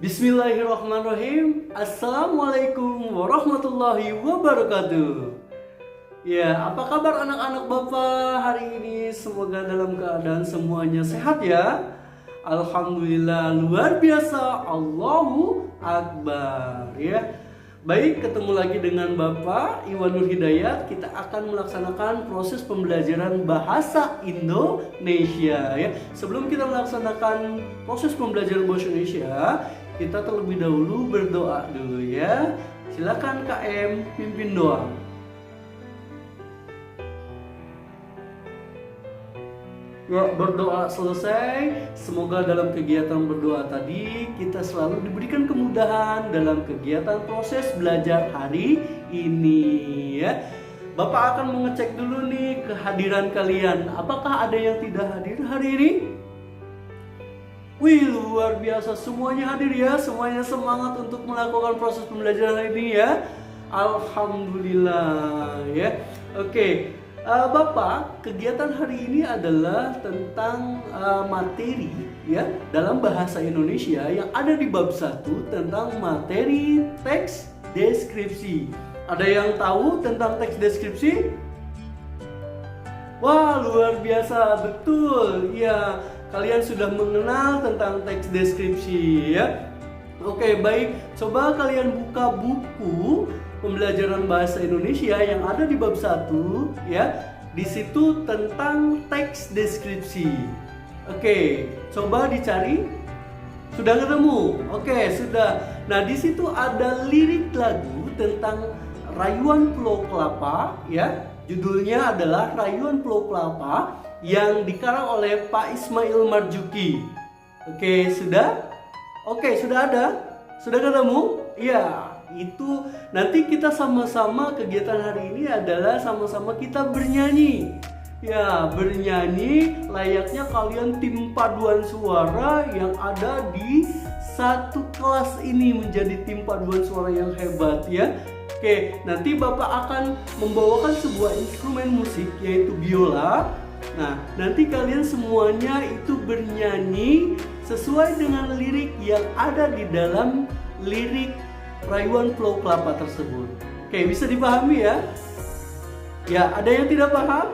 Bismillahirrahmanirrahim. Assalamualaikum warahmatullahi wabarakatuh. Ya, apa kabar anak-anak Bapak hari ini? Semoga dalam keadaan semuanya sehat ya. Alhamdulillah, luar biasa. Allahu Akbar ya. Baik, ketemu lagi dengan Bapak Iwan Nur Hidayat. Kita akan melaksanakan proses pembelajaran bahasa Indonesia ya. Sebelum kita melaksanakan proses pembelajaran bahasa Indonesia, kita terlebih dahulu berdoa dulu ya. Silakan KM pimpin doa. Ya, berdoa selesai. Semoga dalam kegiatan berdoa tadi kita selalu diberikan kemudahan dalam kegiatan proses belajar hari ini ya. Bapak akan mengecek dulu nih kehadiran kalian. Apakah ada yang tidak hadir hari ini? Wih, luar biasa, semuanya hadir ya. Semuanya semangat untuk melakukan proses pembelajaran hari ini ya. Alhamdulillah ya. Oke. Bapak, kegiatan hari ini adalah tentang materi ya dalam bahasa Indonesia yang ada di bab 1 tentang materi teks deskripsi. Ada yang tahu tentang teks deskripsi? Wah, luar biasa, betul. Ya, kalian sudah mengenal tentang teks deskripsi ya. Oke, baik. Coba kalian buka buku pembelajaran bahasa Indonesia yang ada di bab 1 ya. Di situ tentang teks deskripsi. Oke, coba dicari. Sudah ketemu? Oke, sudah. Nah, di situ ada lirik lagu tentang Rayuan Pulau Kelapa ya. Judulnya adalah Rayuan Pulau Kelapa yang dikarang oleh Pak Ismail Marzuki. Oke, sudah? Oke, sudah ada? Sudah ketemu? Iya. Itu nanti kita sama-sama, kegiatan hari ini adalah sama-sama kita bernyanyi. Ya, bernyanyi layaknya kalian tim paduan suara yang ada di satu kelas ini, menjadi tim paduan suara yang hebat ya. Oke, nanti Bapak akan membawakan sebuah instrumen musik yaitu biola. Nah, nanti kalian semuanya itu bernyanyi sesuai dengan lirik yang ada di dalam lirik Rayuan Pulau Kelapa tersebut. Oke, bisa dipahami ya? Ya, ada yang tidak paham?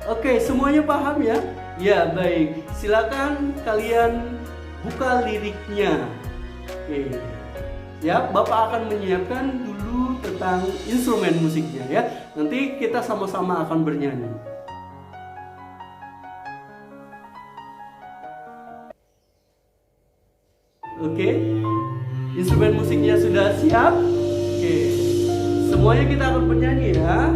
Oke, semuanya paham ya? Ya, baik. Silakan kalian buka liriknya. Oke. Ya, Bapak akan menyiapkan dulu tentang instrumen musiknya ya. Nanti kita sama-sama akan bernyanyi. Oke. Instrumen musiknya sudah siap? Oke. Semuanya kita akan bernyanyi ya.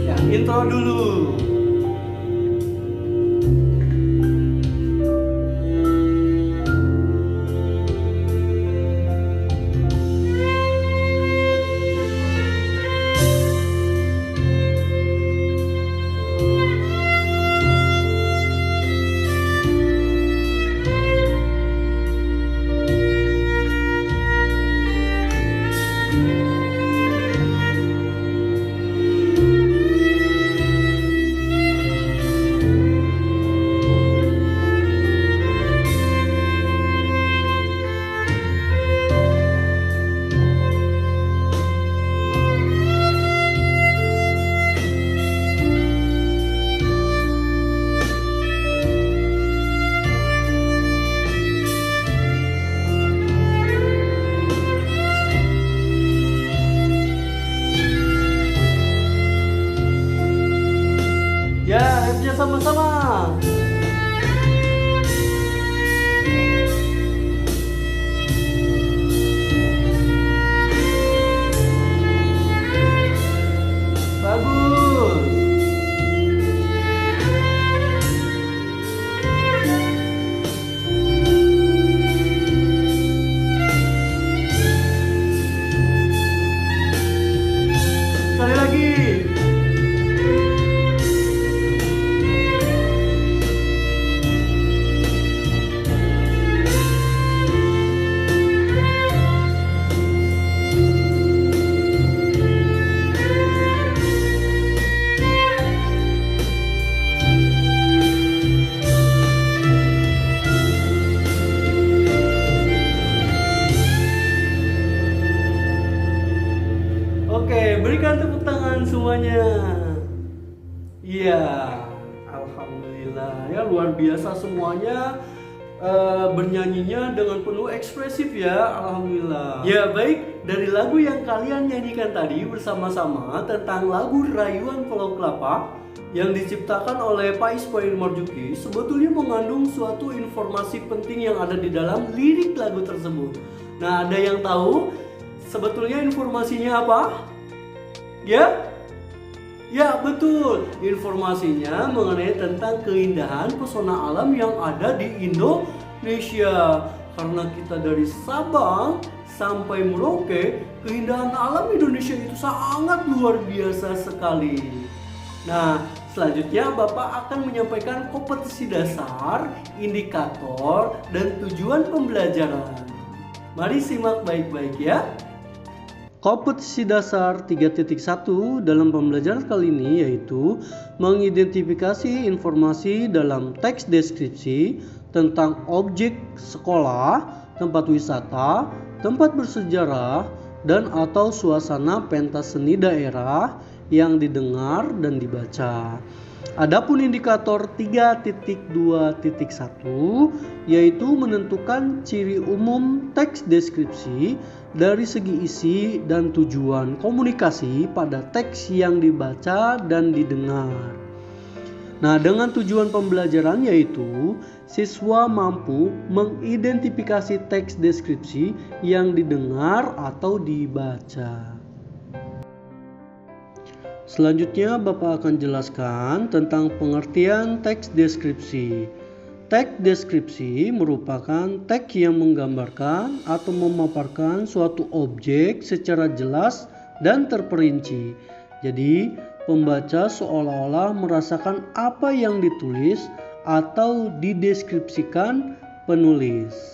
Ya, intro dulu. Sama-sama. Bagus. Sekali lagi. semuanya? Iya, alhamdulillah ya, luar biasa semuanya. Bernyanyinya dengan penuh ekspresif ya, alhamdulillah. Ya baik, dari lagu yang kalian nyanyikan tadi bersama-sama tentang lagu Rayuan Pulau Kelapa yang diciptakan oleh Pak Ismail Marzuki sebetulnya mengandung suatu informasi penting yang ada di dalam lirik lagu tersebut. Nah, ada yang tahu sebetulnya informasinya apa? Ya? Ya betul, informasinya mengenai tentang keindahan pesona alam yang ada di Indonesia. Karena kita dari Sabang sampai Merauke, keindahan alam Indonesia itu sangat luar biasa sekali. Nah, selanjutnya Bapak akan menyampaikan kompetisi dasar, indikator, dan tujuan pembelajaran. Mari simak baik-baik ya. Kompetisi dasar 3.1 dalam pembelajaran kali ini yaitu mengidentifikasi informasi dalam teks deskripsi tentang objek sekolah, tempat wisata, tempat bersejarah, dan atau suasana pentas seni daerah yang didengar dan dibaca. Adapun indikator 3.2.1 yaitu menentukan ciri umum teks deskripsi dari segi isi dan tujuan komunikasi pada teks yang dibaca dan didengar. Nah, dengan tujuan pembelajaran yaitu siswa mampu mengidentifikasi teks deskripsi yang didengar atau dibaca. Selanjutnya Bapak akan jelaskan tentang pengertian teks deskripsi. Teks deskripsi merupakan teks yang menggambarkan atau memaparkan suatu objek secara jelas dan terperinci. Jadi, pembaca seolah-olah merasakan apa yang ditulis atau dideskripsikan penulis.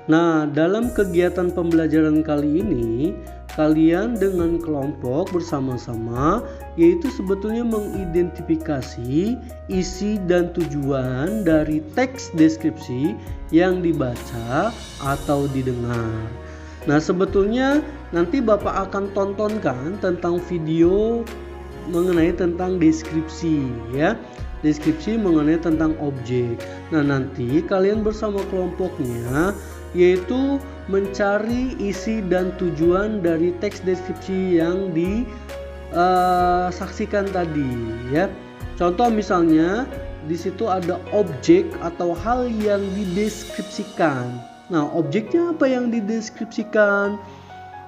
Nah, dalam kegiatan pembelajaran kali ini, kalian dengan kelompok bersama-sama yaitu sebetulnya mengidentifikasi isi dan tujuan dari teks deskripsi yang dibaca atau didengar. Nah, sebetulnya nanti Bapak akan tontonkan tentang video mengenai tentang deskripsi ya. Deskripsi mengenai tentang objek. Nah, nanti kalian bersama kelompoknya yaitu mencari isi dan tujuan dari teks deskripsi yang disaksikan tadi ya. Contoh misalnya di situ ada objek atau hal yang dideskripsikan. Nah, objeknya apa yang dideskripsikan?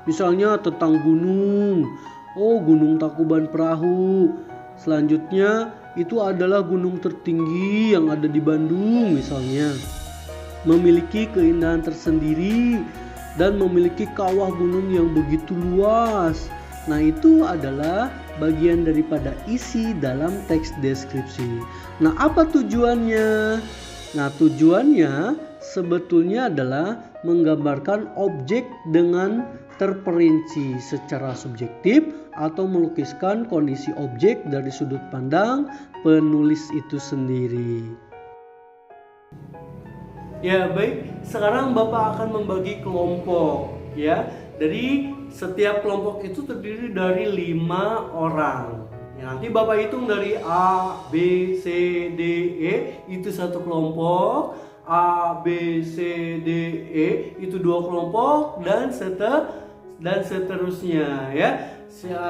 Misalnya tentang gunung. Oh, Gunung Tangkuban Perahu. Selanjutnya itu adalah gunung tertinggi yang ada di Bandung misalnya. Memiliki keindahan tersendiri dan memiliki kawah gunung yang begitu luas. Nah, itu adalah bagian daripada isi dalam teks deskripsi. Nah, apa tujuannya? Nah, tujuannya sebetulnya adalah menggambarkan objek dengan terperinci secara subjektif atau melukiskan kondisi objek dari sudut pandang penulis itu sendiri. Ya baik, sekarang Bapak akan membagi kelompok ya. Dari setiap kelompok itu terdiri dari 5 orang. Ya, nanti Bapak hitung dari A, B, C, D, E itu satu kelompok, A, B, C, D, E itu 2 kelompok dan seterusnya ya.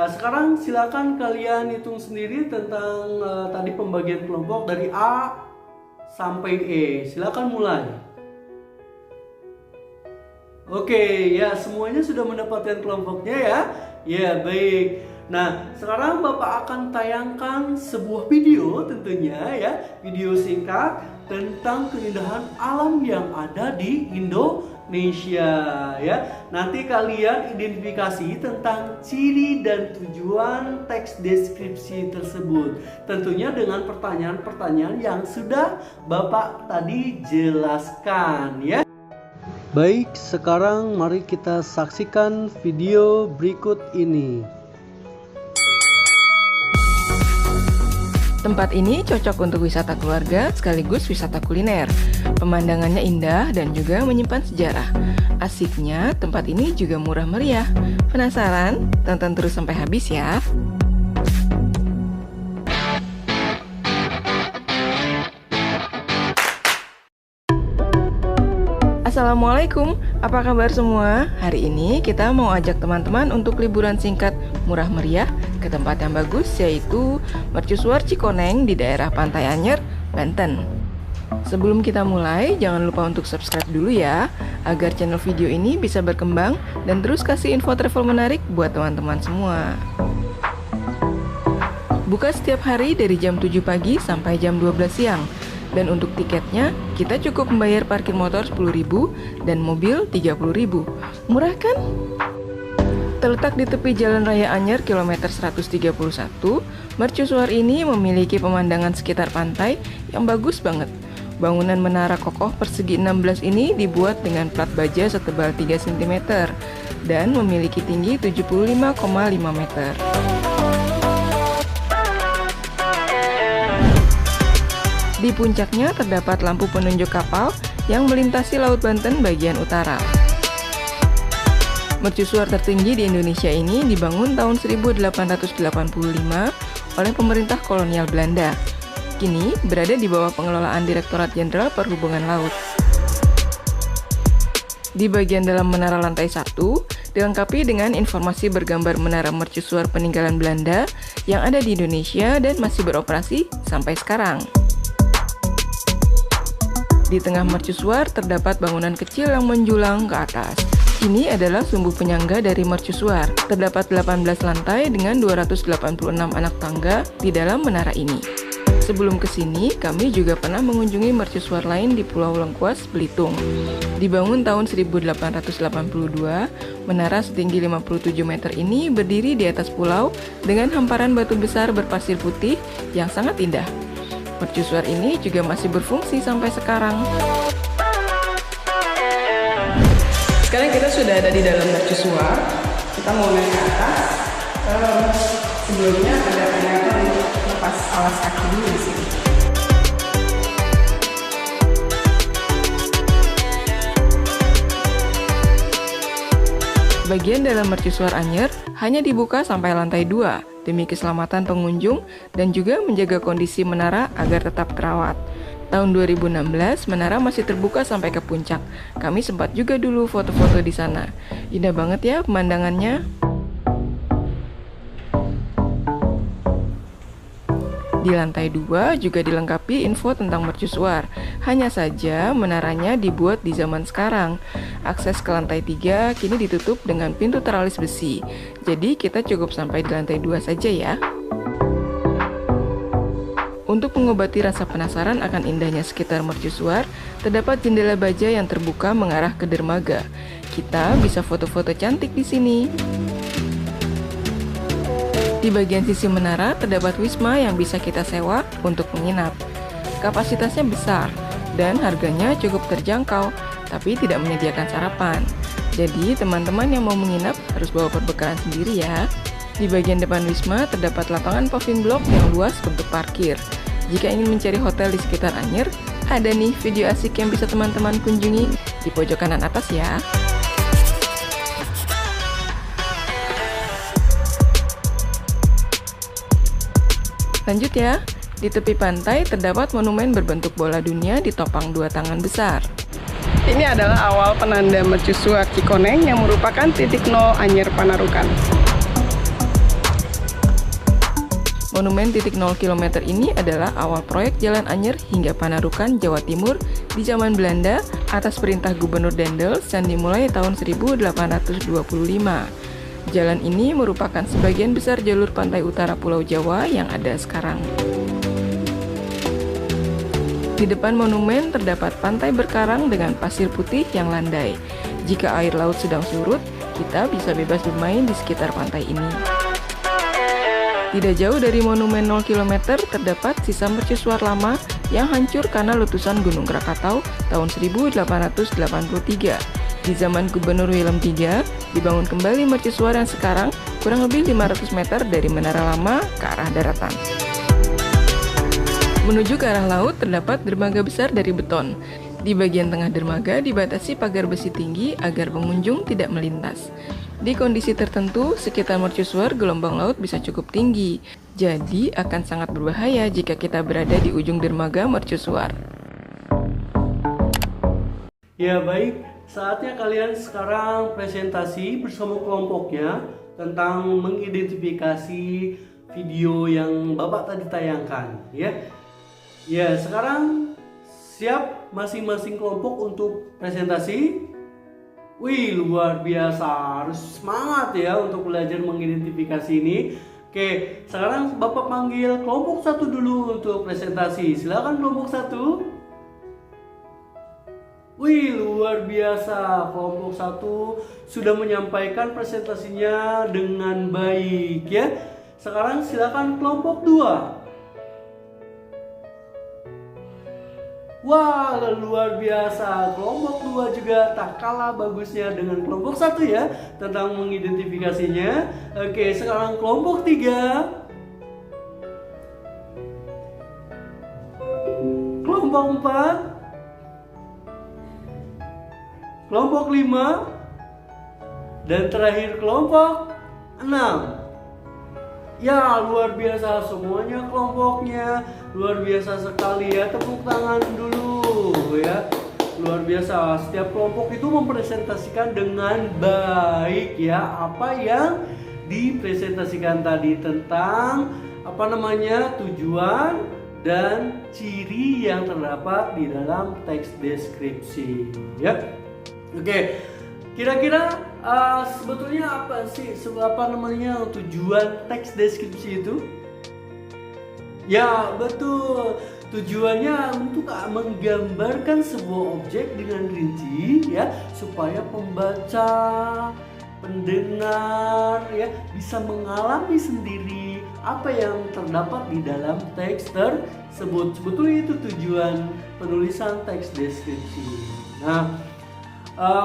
Sekarang silakan kalian hitung sendiri tentang tadi pembagian kelompok dari A sampai E. Silakan mulai. Oke, ya semuanya sudah mendapatkan kelompoknya ya. Ya, baik. Nah, sekarang Bapak akan tayangkan sebuah video tentunya ya, video singkat tentang keindahan alam yang ada di Indonesia ya. Nanti kalian identifikasi tentang ciri dan tujuan teks deskripsi tersebut. Tentunya dengan pertanyaan-pertanyaan yang sudah Bapak tadi jelaskan ya. Baik, sekarang mari kita saksikan video berikut ini. Tempat ini cocok untuk wisata keluarga sekaligus wisata kuliner. Pemandangannya indah dan juga menyimpan sejarah. Asiknya, tempat ini juga murah meriah. Penasaran? Tonton terus sampai habis ya. Assalamualaikum, apa kabar semua? Hari ini kita mau ajak teman-teman untuk liburan singkat murah meriah ke tempat yang bagus, yaitu Mercusuar Cikoneng di daerah Pantai Anyer, Banten. Sebelum kita mulai, jangan lupa untuk subscribe dulu ya, agar channel video ini bisa berkembang dan terus kasih info travel menarik buat teman-teman semua. Buka setiap hari dari jam 7 pagi sampai jam 12 siang. Dan untuk tiketnya, kita cukup membayar parkir motor 10.000 dan mobil 30.000. Murah kan? Terletak di tepi Jalan Raya Anyer kilometer 131, Mercusuar ini memiliki pemandangan sekitar pantai yang bagus banget. Bangunan menara kokoh persegi 16 ini dibuat dengan plat baja setebal 3 cm dan memiliki tinggi 75,5 meter. Di puncaknya terdapat lampu penunjuk kapal yang melintasi Laut Banten bagian utara. Mercusuar tertinggi di Indonesia ini dibangun tahun 1885 oleh pemerintah kolonial Belanda. Kini berada di bawah pengelolaan Direktorat Jenderal Perhubungan Laut. Di bagian dalam menara lantai 1, dilengkapi dengan informasi bergambar menara mercusuar peninggalan Belanda yang ada di Indonesia dan masih beroperasi sampai sekarang. Di tengah mercusuar terdapat bangunan kecil yang menjulang ke atas. Ini adalah sumbu penyangga dari mercusuar. Terdapat 18 lantai dengan 286 anak tangga di dalam menara ini. Sebelum ke sini, kami juga pernah mengunjungi mercusuar lain di Pulau Lengkuas, Belitung. Dibangun tahun 1882, menara setinggi 57 meter ini berdiri di atas pulau dengan hamparan batu besar berpasir putih yang sangat indah. Mercusuar ini juga masih berfungsi sampai sekarang. Sekarang kita sudah ada di dalam mercusuar. Kita mau naik ke atas. Sebelumnya ada ternyata untuk lepas alas kaki dulu di sini. Bagian dalam mercusuar Anyer hanya dibuka sampai lantai 2 demi keselamatan pengunjung dan juga menjaga kondisi menara agar tetap terawat. Tahun 2016, menara masih terbuka sampai ke puncak. Kami sempat juga dulu foto-foto di sana. Indah banget ya pemandangannya. Di lantai 2 juga dilengkapi info tentang mercusuar. Hanya saja menaranya dibuat di zaman sekarang. Akses ke lantai 3 kini ditutup dengan pintu teralis besi. Jadi kita cukup sampai di lantai 2 saja ya. Untuk mengobati rasa penasaran akan indahnya sekitar mercusuar, terdapat jendela baja yang terbuka mengarah ke dermaga. Kita bisa foto-foto cantik di sini. Di bagian sisi menara terdapat wisma yang bisa kita sewa untuk menginap. Kapasitasnya besar dan harganya cukup terjangkau, tapi tidak menyediakan sarapan. Jadi teman-teman yang mau menginap harus bawa perbekalan sendiri ya. Di bagian depan wisma terdapat lapangan paving block yang luas untuk parkir. Jika ingin mencari hotel di sekitar Anyer, ada nih video asik yang bisa teman-teman kunjungi di pojok kanan atas ya. Lanjut ya, di tepi pantai terdapat monumen berbentuk bola dunia ditopang 2 tangan besar. Ini adalah awal penanda mercusuar Cikoneng yang merupakan titik nol Anyer Panarukan. Monumen titik 0 km ini adalah awal proyek Jalan Anyer hingga Panarukan, Jawa Timur di zaman Belanda atas perintah Gubernur Dendels yang dimulai tahun 1825. Jalan ini merupakan sebagian besar jalur pantai utara Pulau Jawa yang ada sekarang. Di depan monumen terdapat pantai berkarang dengan pasir putih yang landai. Jika air laut sedang surut, kita bisa bebas bermain di sekitar pantai ini. Tidak jauh dari monumen 0 km terdapat sisa mercusuar lama yang hancur karena letusan Gunung Krakatau tahun 1883. Di zaman Gubernur Willem III, dibangun kembali mercusuar yang sekarang kurang lebih 500 meter dari Menara Lama ke arah daratan. Menuju ke arah laut terdapat dermaga besar dari beton. Di bagian tengah dermaga dibatasi pagar besi tinggi agar pengunjung tidak melintas. Di kondisi tertentu, sekitar mercusuar gelombang laut bisa cukup tinggi. Jadi akan sangat berbahaya jika kita berada di ujung dermaga mercusuar. Ya baik, saatnya kalian sekarang presentasi bersama kelompoknya tentang mengidentifikasi video yang Bapak tadi tayangkan ya. Ya, sekarang siap masing-masing kelompok untuk presentasi? Wih, luar biasa, harus semangat ya untuk belajar mengidentifikasi ini. Oke, sekarang Bapak panggil kelompok 1 dulu untuk presentasi. Silakan kelompok 1. Wih, luar biasa, kelompok 1 sudah menyampaikan presentasinya dengan baik ya. Sekarang silakan kelompok 2. Wah, luar biasa. Kelompok 2 juga tak kalah bagusnya dengan kelompok 1 ya tentang mengidentifikasinya. Oke, sekarang kelompok 3. Kelompok 4. Kelompok 5. Dan terakhir kelompok 6. Ya, luar biasa semuanya kelompoknya. Luar biasa sekali ya. Tepuk tangan dulu ya. Luar biasa. Setiap kelompok itu mempresentasikan dengan baik ya apa yang dipresentasikan tadi tentang tujuan dan ciri yang terdapat di dalam teks deskripsi ya. Oke. Kira-kira sebetulnya apa sih tujuan teks deskripsi itu? Ya betul, tujuannya untuk menggambarkan sebuah objek dengan rinci ya supaya pembaca, pendengar ya bisa mengalami sendiri apa yang terdapat di dalam teks tersebut. Sebetulnya itu tujuan penulisan teks deskripsi. Nah,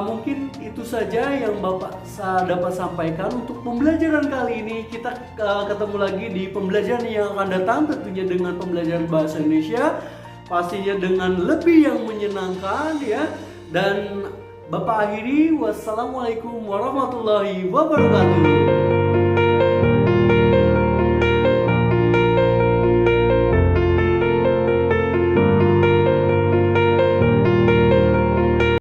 mungkin itu saja yang Bapak dapat sampaikan untuk pembelajaran kali ini. Kita ketemu lagi di pembelajaran yang akan datang, tentunya dengan pembelajaran bahasa Indonesia, pastinya dengan lebih yang menyenangkan ya. Dan Bapak akhiri, wassalamualaikum warahmatullahi wabarakatuh.